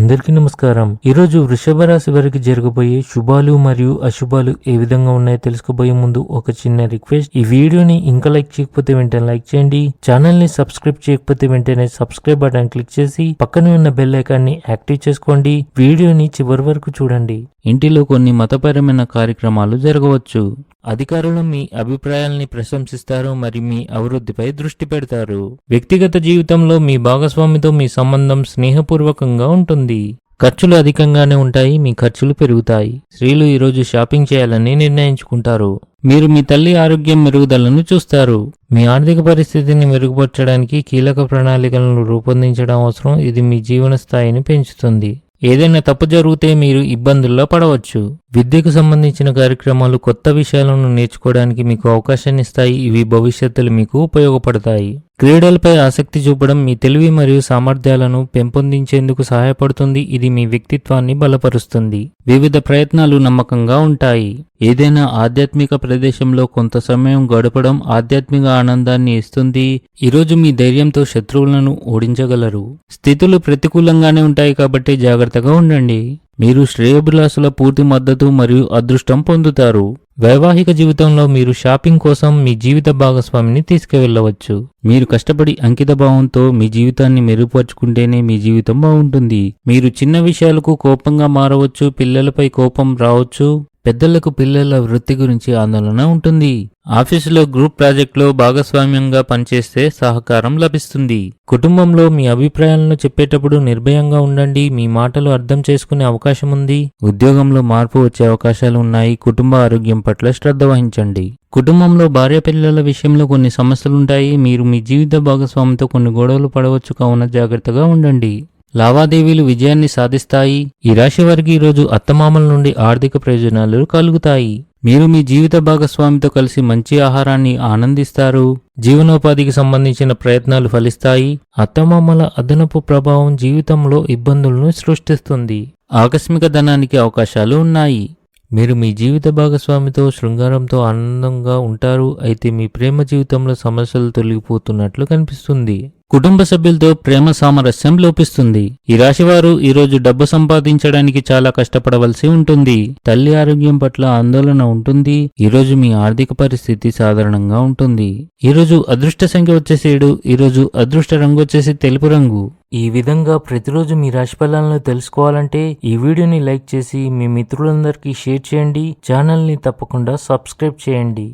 అందరికీ నమస్కారం. ఈరోజు వృషభ రాశి వారికి జరగబోయే శుభాలు మరియు అశుభాలు ఏ విధంగా ఉన్నాయో తెలుసుకోబోయే ముందు ఒక చిన్న రిక్వెస్ట్. ఈ వీడియోని ఇంకా లైక్ చేయకపోతే వెంటనే లైక్ చేయండి. ఛానల్ ని సబ్స్క్రైబ్ చేయకపోతే వెంటనే సబ్స్క్రైబ్ బటన్ క్లిక్ చేసి పక్కనే ఉన్న బెల్ ఐకాన్ ని యాక్టివ్ చేసుకోండి. వీడియోని చివరి వరకు చూడండి. ఇంటిలో కొన్ని మతపరమైన కార్యక్రమాలు జరగవచ్చు. అధికారులు మీ అభిప్రాయాల్ని ప్రశంసిస్తారు మరియు మీ అభివృద్ధిపై దృష్టి పెడతారు. వ్యక్తిగత జీవితంలో మీ భాగస్వామితో మీ సంబంధం స్నేహపూర్వకంగా ఉంటుంది. ఖర్చులు అధికంగానే ఉంటాయి, మీ ఖర్చులు పెరుగుతాయి. స్త్రీలు ఈరోజు షాపింగ్ చేయాలని నిర్ణయించుకుంటారు. మీరు మీ తల్లి ఆరోగ్యం మెరుగుదలను చూస్తారు. మీ ఆర్థిక పరిస్థితిని మెరుగుపరచడానికి కీలక ప్రణాళికలను రూపొందించడం అవసరం. ఇది మీ జీవన స్థాయిని పెంచుతుంది. ఏదైనా తప్పు జరిగితే మీరు ఇబ్బందుల్లో పడవచ్చు. విద్యకు సంబంధించిన కార్యక్రమాలు కొత్త విషయాలను నేర్చుకోవడానికి మీకు అవకాశాన్ని ఇస్తాయి. ఇవి భవిష్యత్తులో మీకు ఉపయోగపడతాయి. క్రీడలపై ఆసక్తి చూపడం మీ తెలివి మరియు సామర్థ్యాలను పెంపొందించేందుకు సహాయపడుతుంది. ఇది మీ వ్యక్తిత్వాన్ని బలపరుస్తుంది. వివిధ ప్రయత్నాలు నమ్మకంగా ఉంటాయి. ఏదైనా ఆధ్యాత్మిక ప్రదేశంలో కొంత సమయం గడపడం ఆధ్యాత్మిక ఆనందాన్ని ఇస్తుంది. ఈరోజు మీ ధైర్యంతో శత్రువులను ఓడించగలరు. స్థితులు ప్రతికూలంగానే ఉంటాయి కాబట్టి జాగ్రత్తగా ఉండండి. మీరు శ్రేయోభిలాషుల పూర్తి మద్దతు మరియు అదృష్టం పొందుతారు. వైవాహిక జీవితంలో మీరు షాపింగ్ కోసం మీ జీవిత భాగస్వామిని తీసుకువెళ్ళవచ్చు. మీరు కష్టపడి అంకితభావంతో మీ జీవితాన్ని మెరుగుపరుచుకుంటేనే మీ జీవితం బాగుంటుంది. మీరు చిన్న విషయాలకు కోపంగా మారవచ్చు. పిల్లలపై కోపం రావచ్చు. పెద్దలకు పిల్లల వృత్తి గురించి ఆందోళన ఉంటుంది. ఆఫీసులో గ్రూప్ ప్రాజెక్టులో భాగస్వామ్యంగా పనిచేస్తే సహకారం లభిస్తుంది. కుటుంబంలో మీ అభిప్రాయాలను చెప్పేటప్పుడు నిర్భయంగా ఉండండి. మీ మాటలు అర్థం చేసుకునే అవకాశం ఉంది. ఉద్యోగంలో మార్పు వచ్చే అవకాశాలు ఉన్నాయి. కుటుంబ ఆరోగ్యం పట్ల శ్రద్ధ వహించండి. కుటుంబంలో భార్య పిల్లల విషయంలో కొన్ని సమస్యలుంటాయి. మీరు మీ జీవిత భాగస్వామితో కొన్ని గొడవలు పడవచ్చు, కావున జాగ్రత్తగా ఉండండి. లావాదేవీలు విజయాన్ని సాధిస్తాయి. ఈ రాశి వారికి ఈరోజు అత్తమామల నుండి ఆర్థిక ప్రయోజనాలు కలుగుతాయి. మీరు మీ జీవిత భాగస్వామితో కలిసి మంచి ఆహారాన్ని ఆనందిస్తారు. జీవనోపాధికి సంబంధించిన ప్రయత్నాలు ఫలిస్తాయి. అత్తమామల అదనపు ప్రభావం జీవితంలో ఇబ్బందులను సృష్టిస్తుంది. ఆకస్మిక ధనానికి అవకాశాలు ఉన్నాయి. మీరు మీ జీవిత భాగస్వామితో శృంగారంతో ఆనందంగా ఉంటారు. అయితే మీ ప్రేమ జీవితంలో సమస్యలు తొలగిపోతున్నట్లు కనిపిస్తుంది. కుటుంబ సభ్యులతో ప్రేమ సామరస్యం లోపిస్తుంది. ఈ రాశివారు ఈరోజు డబ్బు సంపాదించడానికి చాలా కష్టపడవలసి ఉంటుంది. తల్లి ఆరోగ్యం పట్ల ఆందోళన ఉంటుంది. ఈరోజు మీ ఆర్థిక పరిస్థితి సాధారణంగా ఉంటుంది. ఈరోజు అదృష్ట సంఖ్య వచ్చేసి 7. ఈరోజు అదృష్ట రంగు వచ్చేసి తెలుపు రంగు. ఈ విధంగా ప్రతిరోజు మీ రాశి ఫలాలను తెలుసుకోవాలంటే ఈ వీడియోని లైక్ చేసి మీ మిత్రులందరికీ షేర్ చేయండి. ఛానల్ని తప్పకుండా సబ్స్క్రైబ్ చేయండి.